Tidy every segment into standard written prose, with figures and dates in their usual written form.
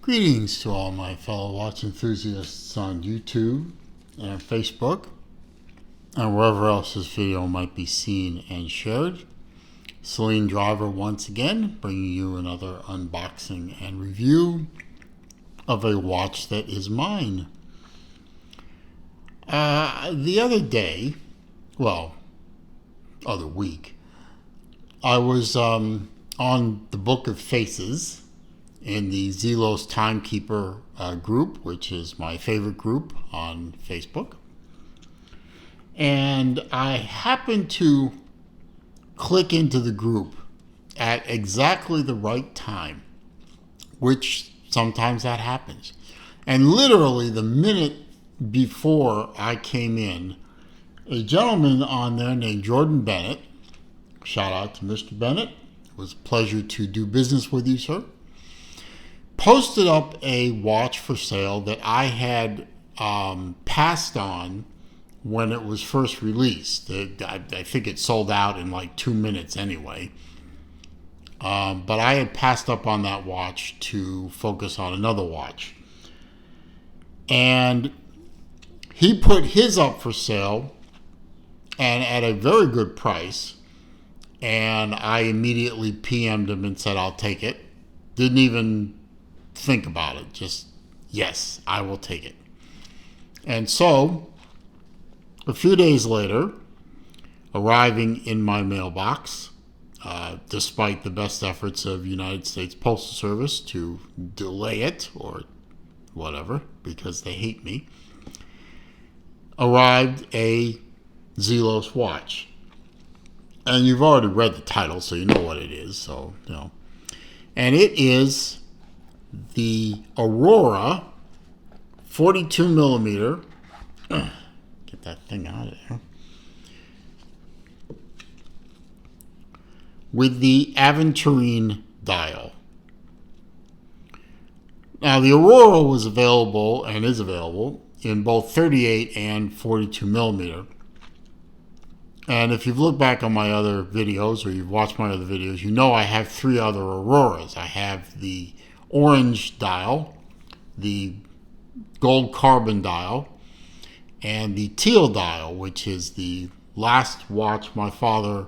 Greetings to all my fellow watch enthusiasts on YouTube and Facebook and wherever else this video might be seen and shared. Celine Driver once again bringing you another unboxing and review of a watch that is mine. The other week, I was on the Book of Faces in the Zelos Timekeeper group, which is my favorite group on Facebook. And I happened to click into the group at exactly the right time, which sometimes that happens. And literally the minute before I came in, a gentleman on there named Jordan Bennett, shout out to Mr. Bennett, it was a pleasure to do business with you, sir, posted up a watch for sale that I had passed on when it was first released. I think it sold out in like 2 minutes anyway. But I had passed up on that watch to focus on another watch. And he put his up for sale and at a very good price. And I immediately PM'd him and said, I'll take it. Didn't even think about it. Just, yes, I will take it. And so, a few days later, arriving in my mailbox, despite the best efforts of United States Postal Service to delay it or whatever, because they hate me, arrived a Zelos watch. And you've already read the title, so you know what it is. So, you know. And it is the Aurora 42 millimeter. Get that thing out of there. With the Aventurine dial. Now, the Aurora was available and is available in both 38 and 42 millimeter. And if you've looked back on my other videos or you've watched my other videos, you know I have 3 other Auroras. I have the orange dial, the gold carbon dial, and the teal dial, which is the last watch my father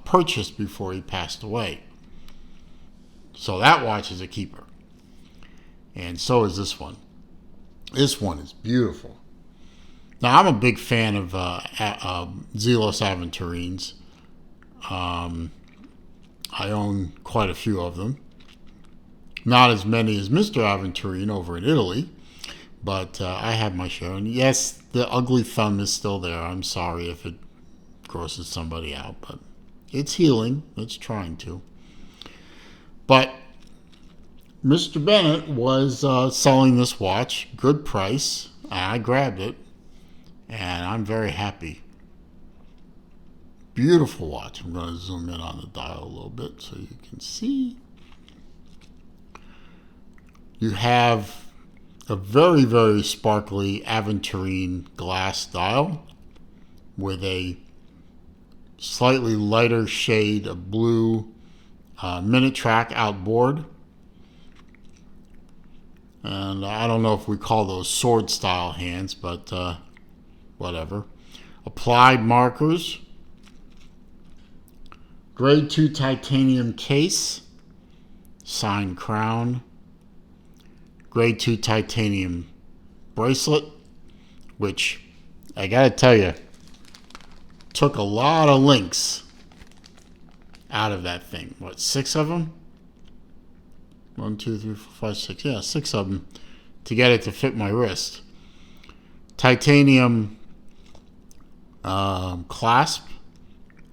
purchased before he passed away. So that watch is a keeper. And so is this one. This one is beautiful. Now, I'm a big fan of Zelos Aventurines. I own quite a few of them. Not as many as Mr. Aventurine over in Italy, but I have my share. And yes, the ugly thumb is still there. I'm sorry if it grosses somebody out, but it's healing. It's trying to. But Mr. Bennett was selling this watch, good price. I grabbed it, and I'm very happy. Beautiful watch. I'm going to zoom in on the dial a little bit so you can see. You have a very, very sparkly Aventurine glass dial with a slightly lighter shade of blue minute track outboard. And I don't know if we call those sword style hands, but whatever. Applied markers. Grade 2 titanium case. Signed crown. Grade 2 titanium bracelet, which I gotta tell you, took a lot of links out of that thing. What, 6 of them? 1, 2, 3, 4, 5, 6. Yeah, 6 of them to get it to fit my wrist. Titanium clasp,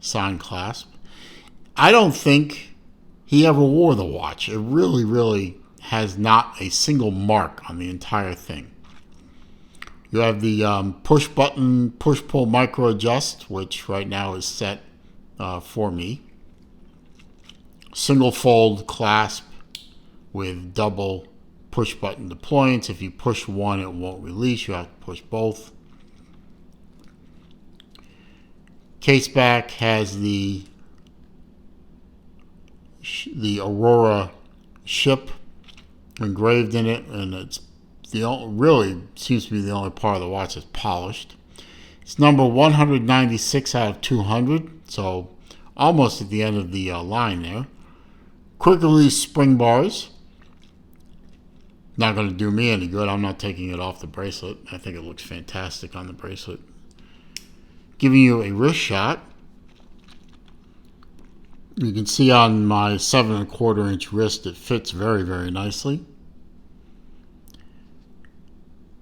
signed clasp. I don't think he ever wore the watch. It really, really has not a single mark on the entire thing. You have the push button, push pull micro adjust, which right now is set for me. Single fold clasp with double push button deployance. If you push one, it won't release. You have to push both. Case back has the Aurora ship engraved in it, and it's really seems to be the only part of the watch that's polished. It's number 196 out of 200, so almost at the end of the line there. Quick release spring bars. Not going to do me any good. I'm not taking it off the bracelet. I think it looks fantastic on the bracelet. Giving you a wrist shot. You can see on my 7¼ inch wrist it fits very, very nicely.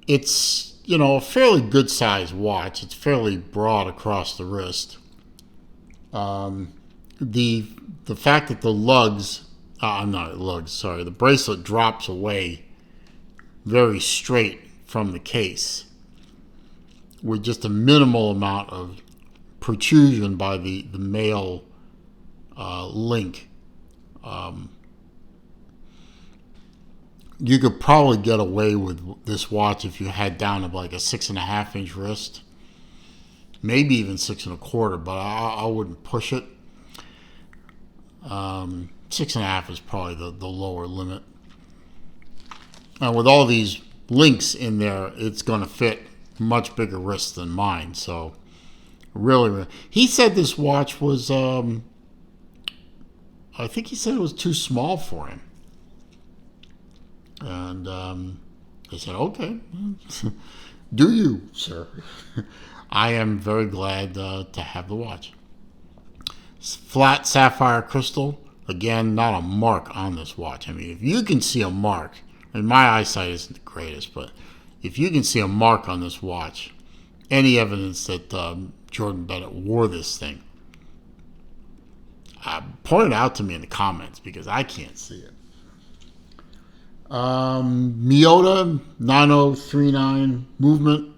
It's, a fairly good sized watch. It's fairly broad across the wrist. The fact that the bracelet drops away very straight from the case with just a minimal amount of protrusion by the male link. You could probably get away with this watch if you had down to like a 6½ inch wrist, maybe even 6¼ but I wouldn't push it. 6½ is probably the lower limit. And with all these links in there, it's going to fit much bigger wrists than mine. So really, he said this watch was, I think he said it was too small for him. And I said, okay, do you, sir? I am very glad to have the watch. Flat sapphire crystal. Again, not a mark on this watch. I mean, if you can see a mark, and my eyesight isn't the greatest, but if you can see a mark on this watch, any evidence that Jordan Bennett wore this thing, point it out to me in the comments because I can't see it. Miyota 9039 movement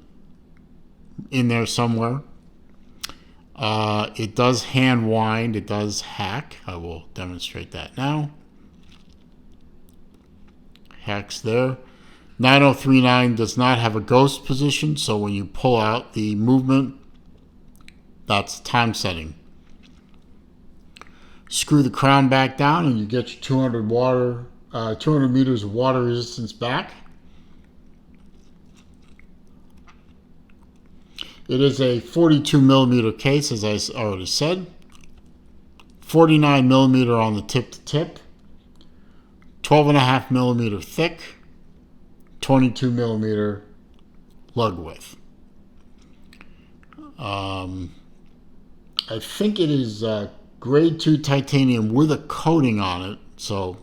in there somewhere. It does hand wind. It does hack. I will demonstrate that now. Hacks there. 9039 does not have a ghost position, so when you pull out the movement, that's time setting. Screw the crown back down and you get your 200 meters of water resistance back. It is a 42 millimeter case, as I already said. 49 millimeter on the tip to tip. 12.5 millimeter thick. 22 millimeter lug width. I think it is grade 2 titanium with a coating on it. So,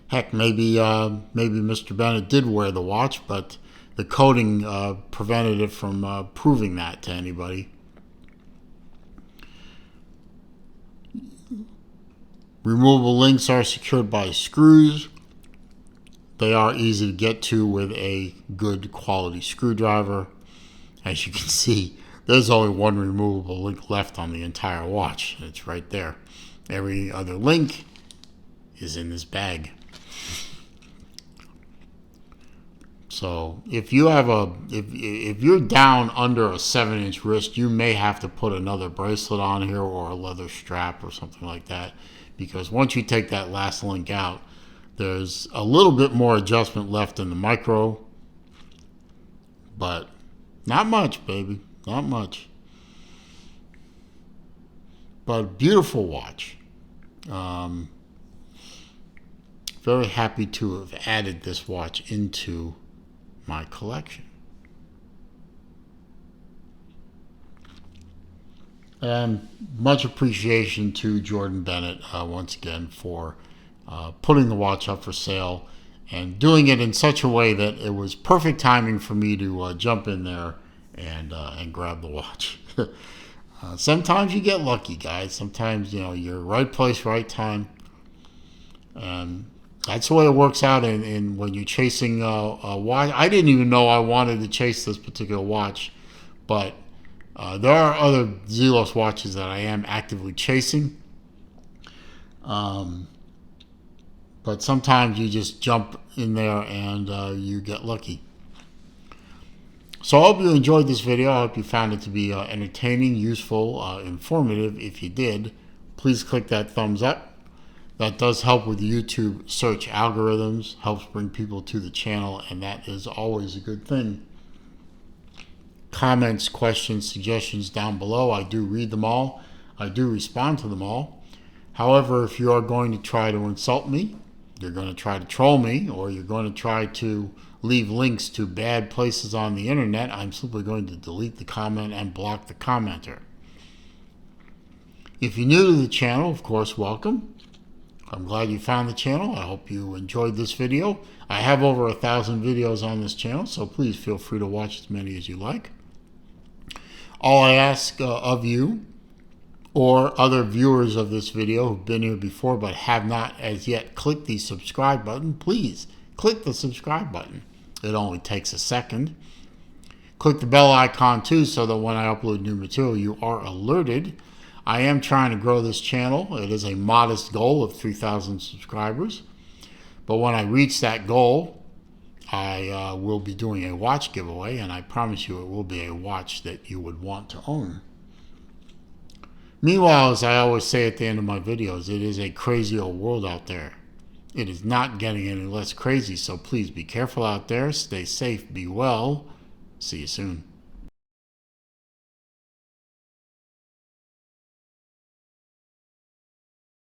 heck, maybe Mr. Bennett did wear the watch, but the coating prevented it from proving that to anybody. Removable links are secured by screws. They are easy to get to with a good quality screwdriver. As you can see, there's only one removable link left on the entire watch. It's right there. Every other link is in this bag. So if you have if you're down under a 7-inch wrist, you may have to put another bracelet on here or a leather strap or something like that, because once you take that last link out, there's a little bit more adjustment left in the micro, but not much, baby, not much. But beautiful watch. Very happy to have added this watch into my collection. And much appreciation to Jordan Bennett once again for putting the watch up for sale and doing it in such a way that it was perfect timing for me to jump in there and grab the watch. Sometimes you get lucky, guys. Sometimes, you're right place, right time. And that's the way it works out in when you're chasing a watch. I didn't even know I wanted to chase this particular watch, but there are other Zelos watches that I am actively chasing. But sometimes you just jump in there and you get lucky. So I hope you enjoyed this video. I hope you found it to be entertaining, useful, informative. If you did, please click that thumbs up. That does help with YouTube search algorithms, helps bring people to the channel, and that is always a good thing. Comments, questions, suggestions down below, I do read them all. I do respond to them all. However, if you are going to try to insult me, you're going to try to troll me, or you're going to try to leave links to bad places on the internet, I'm simply going to delete the comment and block the commenter. If you're new to the channel, of course, welcome. I'm glad you found the channel. I hope you enjoyed this video. I have over 1,000 videos on this channel, so please feel free to watch as many as you like. All I ask of you, or other viewers of this video who've been here before but have not as yet clicked the subscribe button, please click the subscribe button. It only takes a second. Click the bell icon too, so that when I upload new material, you are alerted. I am trying to grow this channel. It is a modest goal of 3,000 subscribers. But when I reach that goal, I will be doing a watch giveaway, and I promise you it will be a watch that you would want to own. Meanwhile, as I always say at the end of my videos, it is a crazy old world out there. It is not getting any less crazy, so please be careful out there. Stay safe, be well. See you soon.